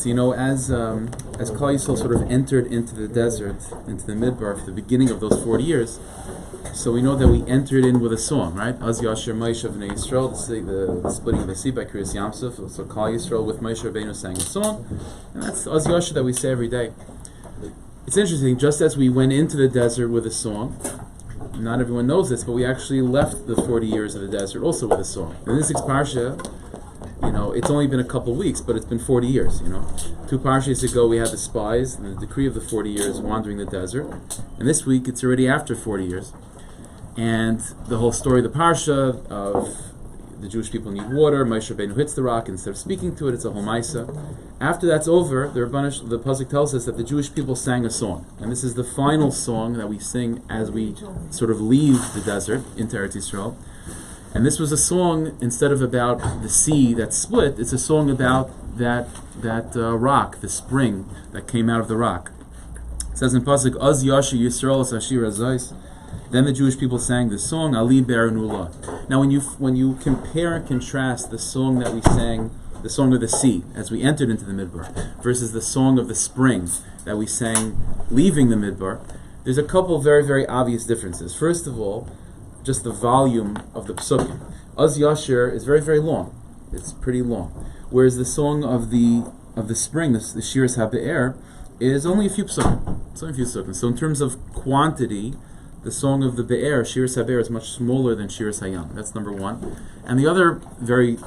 So as Klal Yisrael sort of entered into the desert, into the Midbar, for the beginning of those 40 years, so we know that we entered in with a song, right? Az Yasher Moshe Bnei Yisrael, the splitting of the sea by Kriyas Yamsuf. So Klal Yisrael with Moshe Rabbeinu sang a song, and that's Az Yasher that we say every day. It's interesting, just as we went into the desert with a song, not everyone knows this, but we actually left the 40 years of the desert also with a song. In this week's Parsha, it's only been a couple weeks, but it's been 40 years, 2 Parshas ago we had the spies and the decree of the 40 years wandering the desert. And this week it's already after 40 years. And the whole story of the Parsha of the Jewish people need water, Moshe Rabbeinu hits the rock, instead of speaking to it, it's a whole Maisa. After that's over, the Pasuk tells us that the Jewish people sang a song. And this is the final song that we sing as we sort of leave the desert into Eretz Yisrael. And this was a song, instead of about the sea that split, it's a song about that rock, the spring that came out of the rock. It says in Pasuk, Az Yasher Yisrael Es Shiras HeBe'er. Then the Jewish people sang this song, Ali Ber Nula. Now when you compare and contrast the song that we sang, the song of the sea, as we entered into the Midbar, versus the song of the spring that we sang leaving the Midbar, there's a couple very, very obvious differences. First of all, just the volume of the psukim. Az Yasher is very, very long. It's pretty long. Whereas the song of the spring, the Shiras HeBe'er, is only a few psukim. It's only a few psukim. So in terms of quantity, the song of the Be'er, Shiras HeBe'er, is much smaller than Shiras Hayam. That's number one. And the other very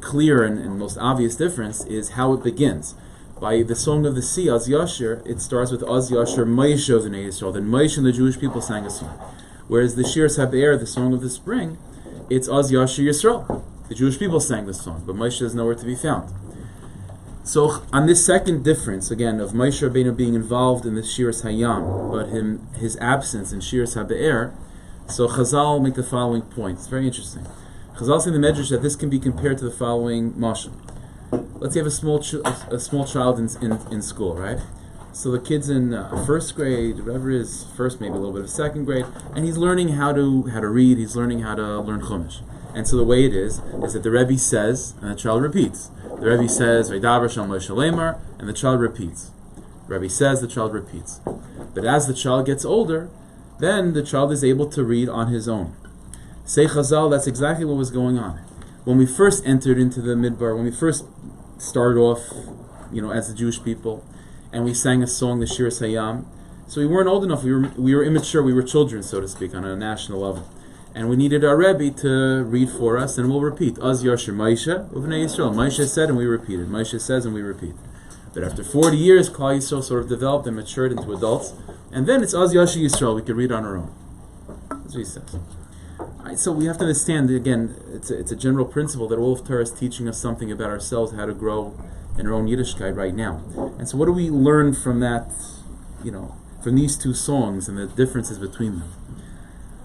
clear and most obvious difference is how it begins. By the song of the sea, Az Yasher, it starts with Az Yasher Moshe Bnei Yisrael. Then Moshe and the Jewish people sang a song. Whereas the Shiras HeBe'er, the song of the spring, it's Az Yasher Yisrael. The Jewish people sang this song, but Moshe is nowhere to be found. So on this second difference, again, of Moshe Rabbeinu being involved in the Shiras Hayam, but his absence in Shiras HeBe'er, so Chazal make the following point. It's very interesting. Chazal say in the Medrash that this can be compared to the following mashal. Let's say you have a small child in school, right? So the kid's in first grade, whatever it is, first maybe a little bit of second grade, and he's learning how to read. He's learning how to learn Chumash. And so the way it is that the Rebbe says, and the child repeats. The Rebbe says, Vaydaber Shal Moshe Lemar, and the child repeats. The Rebbe says, the child repeats. But as the child gets older, then the child is able to read on his own. Say Chazal, that's exactly what was going on. When we first entered into the Midbar, when we first started off, as the Jewish people, and we sang a song, the Shiras Hayam, so we weren't old enough, we were immature, we were children, so to speak, on a national level. And we needed our Rebbe to read for us, and we'll repeat. Az Yasher Moshe Bnei Yisrael. Moshe said, and we repeated. Moshe says, and we repeat. But after 40 years, Klal Yisrael sort of developed and matured into adults, and then it's Az Yasher Yisrael. We could read on our own. That's what he says. Right, so we have to understand, again, it's a general principle that all of Torah is teaching us something about ourselves, how to grow in our own Yiddishkeit right now. And so what do we learn from that, from these two songs and the differences between them?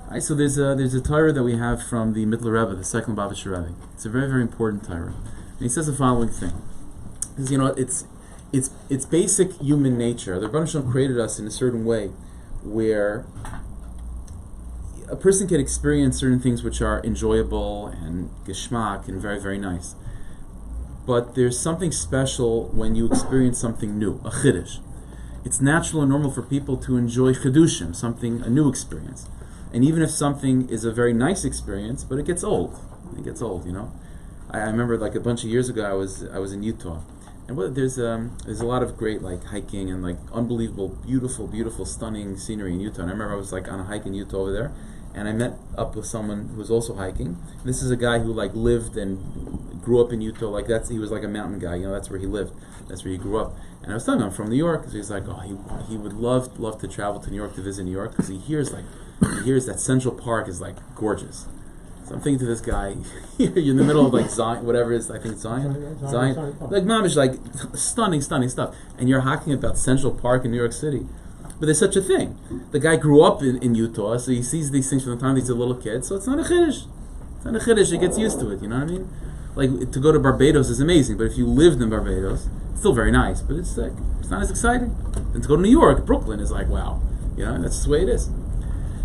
Right, so there's a Torah that we have from the Middle Rebbe, the second Lubavitcher Rebbe. It's a very, very important Torah. And he says the following thing. He says, it's basic human nature. The Rebbe Shalom created us in a certain way where a person can experience certain things which are enjoyable and geschmack and very, very nice. But there's something special when you experience something new, a chiddush. It's natural and normal for people to enjoy chidushim, a new experience. And even if something is a very nice experience, but it gets old. I remember a bunch of years ago I was in Utah, and there's a lot of great hiking and unbelievable, beautiful, stunning scenery in Utah. And I remember I was on a hike in Utah over there, and I met up with someone who was also hiking. This is a guy who lived and grew up in Utah. He was a mountain guy. That's where he lived. That's where he grew up. And I was telling him I'm from New York, because he's he would love to travel to New York to visit New York, because he hears that Central Park is gorgeous. So I'm thinking to this guy, you're in the middle of Zion, whatever it is, I think it's Zion. Mamish, stunning stuff. And you're talking about Central Park in New York City. But there's such a thing. The guy grew up in Utah, so he sees these things from the time he's a little kid, so it's not a chiddush. He gets used to it, you know what I mean? To go to Barbados is amazing, but if you lived in Barbados, it's still very nice, but it's not as exciting. And to go to New York, Brooklyn is wow. That's just the way it is.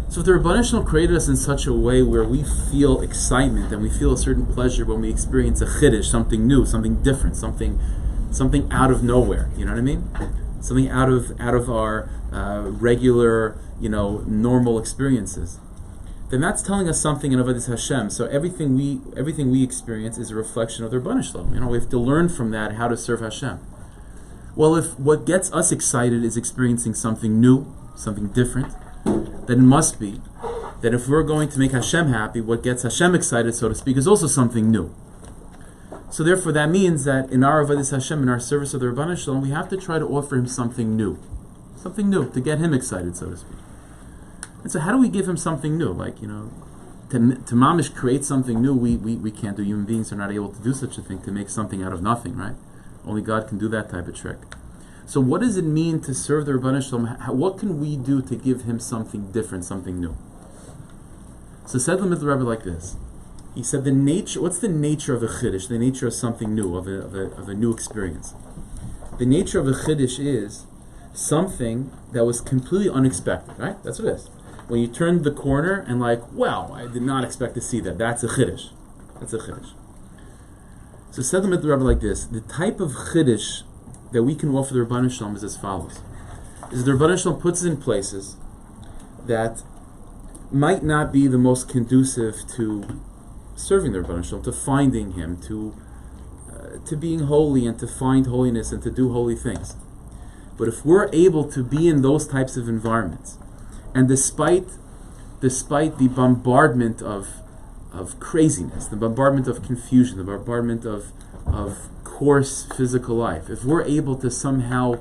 So if the Rebbeinu Shalom created us in such a way where we feel excitement and we feel a certain pleasure when we experience a chiddush, something new, something different, something something out of nowhere. You know what I mean? Something out of our regular, normal experiences. Then that's telling us something in Avodas Hashem. So everything we experience is a reflection of the Rebbeinu Shalom. We have to learn from that how to serve Hashem. Well, if what gets us excited is experiencing something new, something different, then it must be that if we're going to make Hashem happy, what gets Hashem excited, so to speak, is also something new. So therefore, that means that in our Avodas Hashem, in our service of the Rebbeinu Shalom, we have to try to offer him something new to get him excited, so to speak. And so, how do we give him something new? Like, to mamish create something new, we can't do. Human beings are not able to do such a thing, to make something out of nothing, right? Only God can do that type of trick. So, what does it mean to serve the Rebbeinu Shalom? What can we do to give him something different, something new? So, said the Rebbe like this. He said, what's the nature of a chiddush? The nature of something new, of a new experience. The nature of a chiddush is something that was completely unexpected, right? That's what it is. When you turn the corner and wow, I did not expect to see that. That's a chiddush. That's a chiddush. So said the Rebbe like this: the type of chiddush that we can offer the Rebbeinu Shalom is as follows: is the Rebbeinu Shalom puts us in places that might not be the most conducive to serving the Rebbeinu Shalom, to finding him, to being holy and to find holiness and to do holy things. But if we're able to be in those types of environments, and despite the bombardment of craziness, the bombardment of confusion, the bombardment of coarse physical life, if we're able to somehow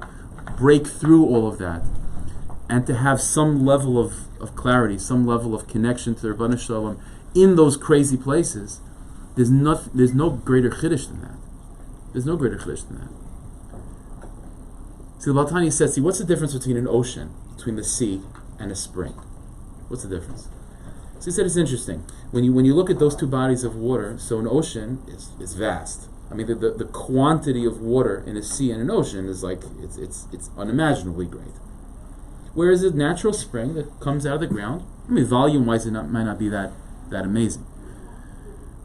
break through all of that and to have some level of clarity, some level of connection to the Rebbeinu Shalom in those crazy places, there's no greater chiddush than that. There's no greater chiddush than that. See, the Baal Tanya says, what's the difference between an ocean, between the sea, and a spring? What's the difference? So he said it's interesting. When you look at those two bodies of water, so an ocean is vast. I mean, the quantity of water in a sea and an ocean is it's unimaginably great. Whereas a natural spring that comes out of the ground, I mean, volume-wise, it might not be that amazing.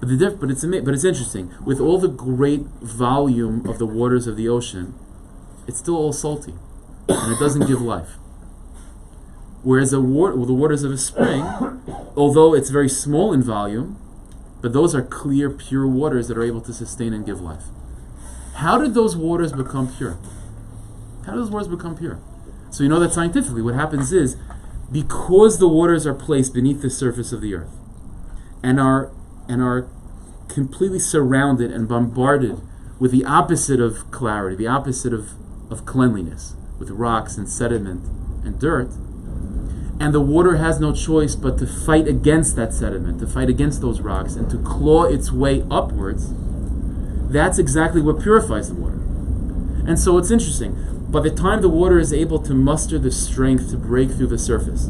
But it's interesting. With all the great volume of the waters of the ocean, it's still all salty, and it doesn't give life. Whereas the waters of a spring, although it's very small in volume, but those are clear, pure waters that are able to sustain and give life. How did those waters become pure? How did those waters become pure? So you know that scientifically what happens is, because the waters are placed beneath the surface of the earth, and are completely surrounded and bombarded with the opposite of clarity, the opposite of cleanliness, with rocks and sediment and dirt, and the water has no choice but to fight against that sediment, to fight against those rocks, and to claw its way upwards, that's exactly what purifies the water. And so it's interesting. By the time the water is able to muster the strength to break through the surface,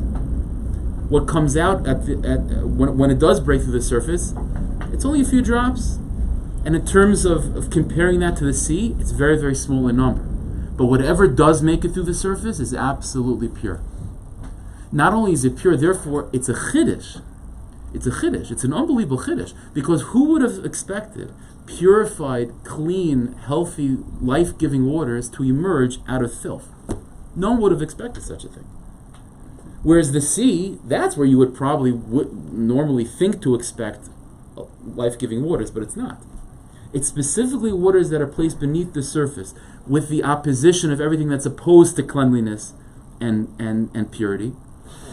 what comes out when it does break through the surface, it's only a few drops. And in terms of comparing that to the sea, it's very, very small in number. But whatever does make it through the surface is absolutely pure. Not only is it pure, therefore it's a chiddush. It's a chiddush. It's an unbelievable chiddush. Because who would have expected purified, clean, healthy, life-giving waters to emerge out of filth? No one would have expected such a thing. Whereas the sea, that's where you would probably normally think to expect life-giving waters, but it's not. It's specifically waters that are placed beneath the surface with the opposition of everything that's opposed to cleanliness and purity.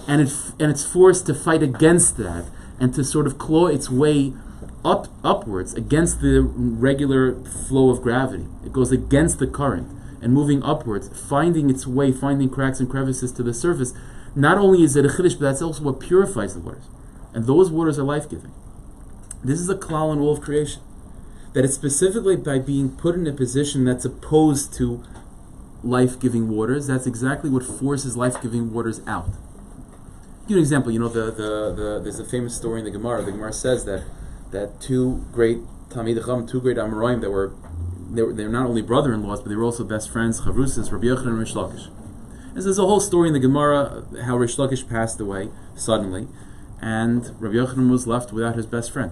And it's forced to fight against that and to sort of claw its way upwards against the regular flow of gravity. It goes against the current and moving upwards, finding its way, finding cracks and crevices to the surface. Not only is it a chiddush, but that's also what purifies the waters. And those waters are life-giving. This is a klal in all of creation. That it's specifically by being put in a position that's opposed to life-giving waters, that's exactly what forces life-giving waters out. Give you an example. There's a famous story in the Gemara. The Gemara says that two great Talmidei Chacham, two great Amoraim they're not only brother-in-laws, but they were also best friends, Chavrusas, Rabbi Yochanan and Rish Lakish. And there's a whole story in the Gemara how Rish Lakish passed away suddenly, and Rabbi Yochanan was left without his best friend.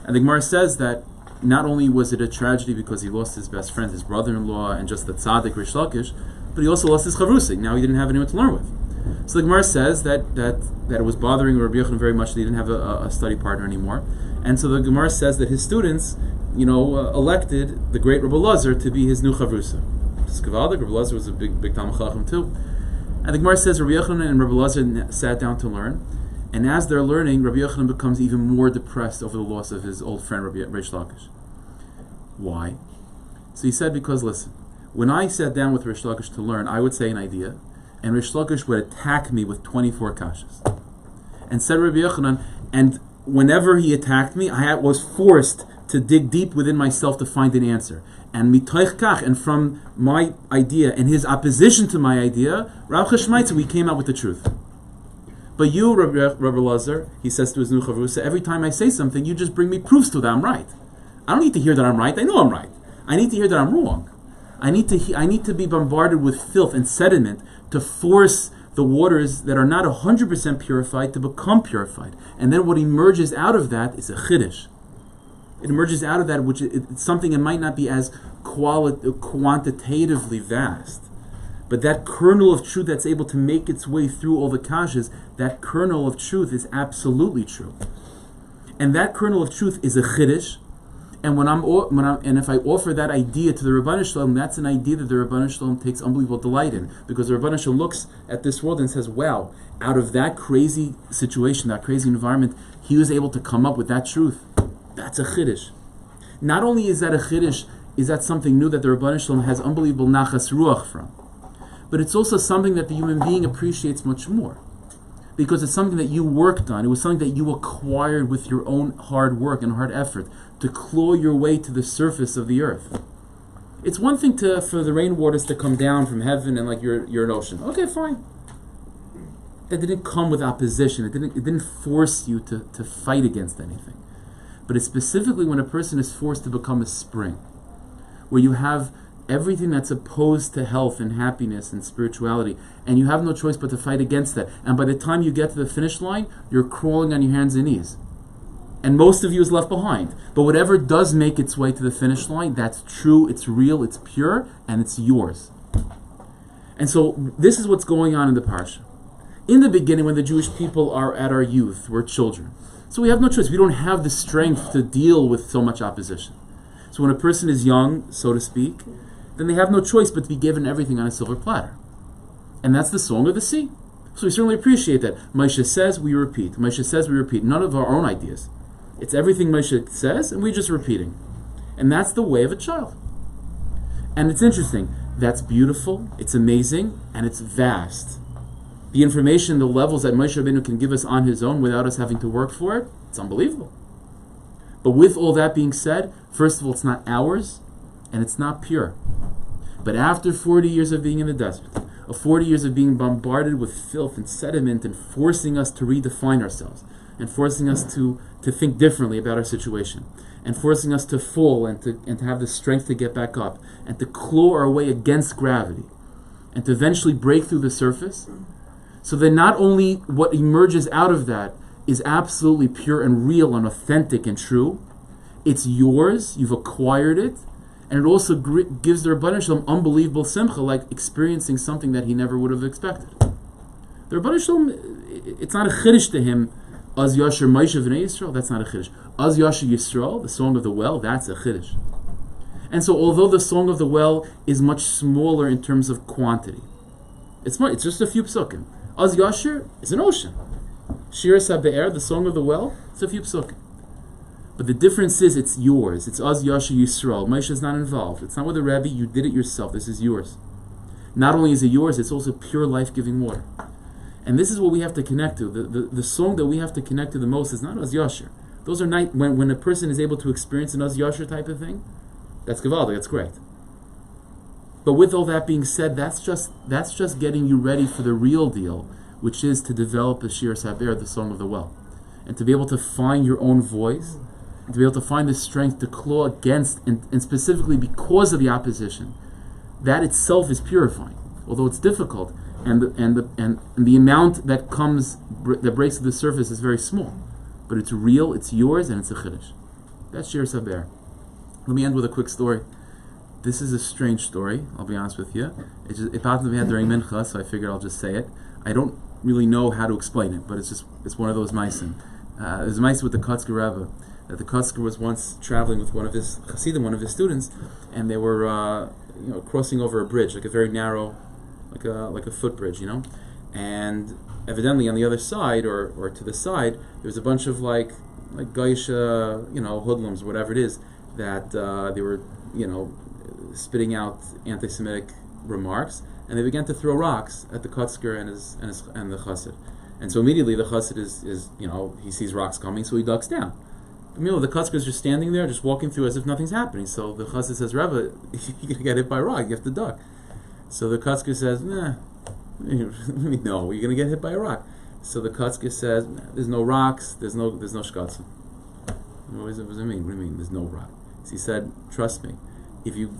And the Gemara says that not only was it a tragedy because he lost his best friend, his brother-in-law, and just the tzaddik Rish Lakish, but he also lost his chavrusik. Now he didn't have anyone to learn with. So the Gemara says that it was bothering Rabbi Yochanan very much that he didn't have a study partner anymore. And so the Gemara says that his students, elected the great Rabbi Lazar to be his new chavrusa. Rabbi Lazar was a big Talmid Chacham too. And the Gemara says Rabbi Yochanan and Rabbi Lazar sat down to learn. And as they're learning, Rabbi Yochanan becomes even more depressed over the loss of his old friend Rabbi Rish Lakish. Why? So he said, because listen, when I sat down with Rish Lakish to learn, I would say an idea, and Rish Lakish would attack me with 24 kashas. And said Rabbi Yochanan, and whenever he attacked me, I was forced to dig deep within myself to find an answer. And mitoich kach, and from my idea and his opposition to my idea, Rav Chashmaitza, we came out with the truth. But you, Rabbi Lazar, he says to his new chavrusa, every time I say something, you just bring me proofs to that I'm right. I don't need to hear that I'm right. I know I'm right. I need to hear that I'm wrong. I need to be bombarded with filth and sediment to force the waters that are not 100% purified to become purified. And then what emerges out of that is a chiddush. It emerges out of that, which it's something that might not be as quantitatively vast. But that kernel of truth that's able to make its way through all the kashas, that kernel of truth is absolutely true. And that kernel of truth is a chiddush. And if I offer that idea to the Rabbanu Shalom, that's an idea that the Rabbanu Shalom takes unbelievable delight in, because the Rabbanu Shalom looks at this world and says, "Wow! Out of that crazy situation, that crazy environment, he was able to come up with that truth. That's a chiddush. Not only is that a chiddush, is that something new that the Rabbanu Shalom has unbelievable nachas ruach from, but it's also something that the human being appreciates much more, because it's something that you worked on. It was something that you acquired with your own hard work and hard effort to claw your way to the surface of the earth. It's one thing for the rainwaters to come down from heaven and like you're an ocean. Okay, fine. That didn't come with opposition. It didn't force you to fight against anything. But it's specifically when a person is forced to become a spring, where you have everything that's opposed to health and happiness and spirituality, and you have no choice but to fight against that. And by the time you get to the finish line, you're crawling on your hands and knees. And most of you is left behind. But whatever does make its way to the finish line, that's true, it's real, it's pure, and it's yours. And so this is what's going on in the parsha. In the beginning, when the Jewish people are at our youth, we're children. So we have no choice. We don't have the strength to deal with so much opposition. So when a person is young, so to speak, then they have no choice but to be given everything on a silver platter. And that's the song of the sea. So we certainly appreciate that. Moshe says, we repeat. Moshe says, we repeat. None of our own ideas. It's everything Moshe says, and we're just repeating. And that's the way of a child. And it's interesting. That's beautiful, it's amazing, and it's vast. The information, the levels that Moshe Rabbeinu can give us on his own without us having to work for it, it's unbelievable. But with all that being said, first of all, it's not ours, and it's not pure. But after 40 years of being in the desert, of 40 years of being bombarded with filth and sediment and forcing us to redefine ourselves, and forcing us to think differently about our situation, and forcing us to fall and to have the strength to get back up, and to claw our way against gravity, and to eventually break through the surface, so that not only what emerges out of that is absolutely pure and real and authentic and true, it's yours, you've acquired it, and it also gives the Rebbeinu Shalom unbelievable simcha, like experiencing something that he never would have expected. The Rebbeinu Shalom, it's not a chiddush to him, Az Yasher Moshe V'nei Yisrael, that's not a chiddush. Az Yasher Yisrael, the song of the well, that's a chiddush. And so although the song of the well is much smaller in terms of quantity, it's just a few psukim. Az Yasher is an ocean. Shiras HeBe'er, the song of the well, it's a few psukim. But the difference is it's yours. It's Az Yasher Yisrael. Moshe is not involved. It's not with the Rebbe, you did it yourself. This is yours. Not only is it yours, it's also pure life-giving water. And this is what we have to connect to. The song that we have to connect to the most is not Az Yasher. Those are when a person is able to experience an Az Yasher type of thing, that's Gavaldik, that's great. But with all that being said, that's just getting you ready for the real deal, which is to develop the Shiras HeBe'er, the song of the well. And to be able to find your own voice, and to be able to find the strength to claw against, and specifically because of the opposition, that itself is purifying. Although it's difficult, and the amount that breaks to the surface is very small, but it's real, it's yours, and it's a chiddush. That's Shiras HeBe'er. Let me end with a quick story. This is a strange story, I'll be honest with you. It happened to me during Mincha, so I figured I'll just say it. I don't really know how to explain it, but it's one of those meisim. It was a meisim with the Kotzker Rebbe. That the Kotzker was once traveling with one of his Hasidim, one of his students, and they were crossing over a bridge, like a very narrow, like a footbridge, and evidently on the other side or to the side there was a bunch of like Gaisha, hoodlums, whatever it is, that they were spitting out anti-Semitic remarks, and they began to throw rocks at the Kotzker and the Chassid. And so immediately the Chassid is he sees rocks coming, so he ducks down. But meanwhile, the Kotzker is just standing there, just walking through as if nothing's happening. So the Chassid says, Rebbe, you're gonna get hit by a rock, you have to duck. So the Kotzker says, no, you're gonna get hit by a rock. So the Kotzker says, there's no rocks, there's no shkatzim. What does it mean? What do you mean there's no rock? So he said, trust me, if you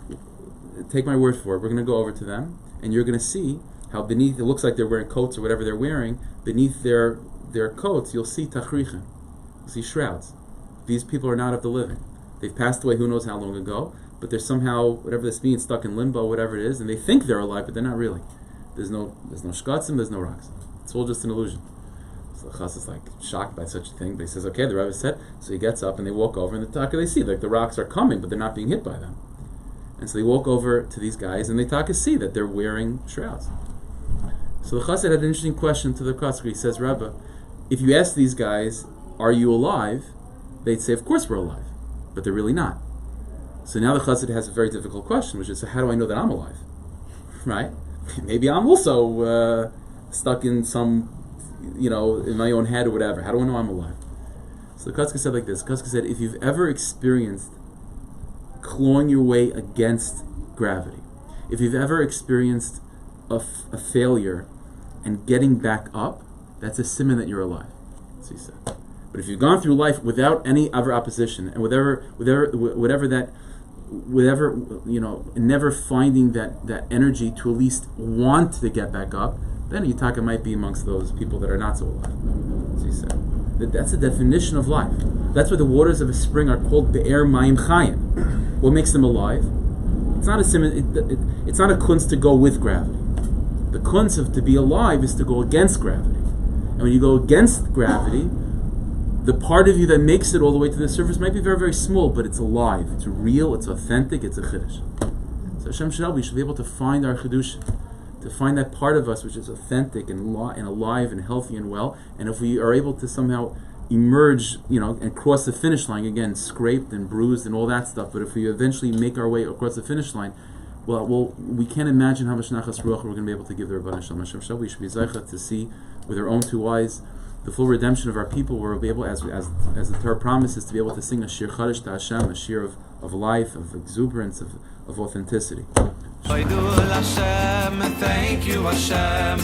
take my word for it, we're going to go over to them, and you're going to see how beneath, it looks like they're wearing coats or whatever they're wearing, beneath their coats, you'll see tachrichim, you'll see shrouds. These people are not of the living. They've passed away who knows how long ago, but they're somehow, whatever this means, stuck in limbo, whatever it is, and they think they're alive, but they're not really. There's no shkatzim, there's no rocks. It's all just an illusion. So the Chassid is like shocked by such a thing, but he says, okay, the Rebbe said, so he gets up and they walk over, and the Taka they see, like the rocks are coming, but they're not being hit by them. And so they walk over to these guys, and they Taka see that they're wearing shrouds. So the Chassid had an interesting question to the Kotzker. He says, Rebbe, if you ask these guys, are you alive? They'd say, of course we're alive, but they're really not. So now the Chassid has a very difficult question, which is, so how do I know that I'm alive? Right? Maybe I'm also stuck in some, in my own head or whatever. How do I know I'm alive? So the Kotzker said like this. Kotzker said, if you've ever experienced clawing your way against gravity, if you've ever experienced a failure and getting back up, that's a siman that you're alive. That's what he said. But if you've gone through life without any other opposition and never finding that energy to at least want to get back up, then Yitaka might be amongst those people that are not so alive. That's what he said. That's the definition of life. That's why the waters of a spring are called Be'er Mayim Chayim. What makes them alive? It's not a kunst to go with gravity. The kunst of to be alive is to go against gravity. And when you go against gravity, the part of you that makes it all the way to the surface might be very, very small, but it's alive. It's real, it's authentic, it's a chiddush. So Hashem Shadal, we should be able to find our chiddush, to find that part of us which is authentic and alive and healthy and well. And if we are able to somehow emerge, and cross the finish line, again, scraped and bruised and all that stuff, but if we eventually make our way across the finish line, well, we can't imagine how much nachas ruach we're going to be able to give the Rebbeinu Shalom. Hashem Shadal, we should be zeichet to see with our own two eyes the full redemption of our people, where we'll be able, as the Torah promises, to be able to sing a shir chadash to Hashem, a shir of life, of exuberance, of authenticity. Thank you, Hashem.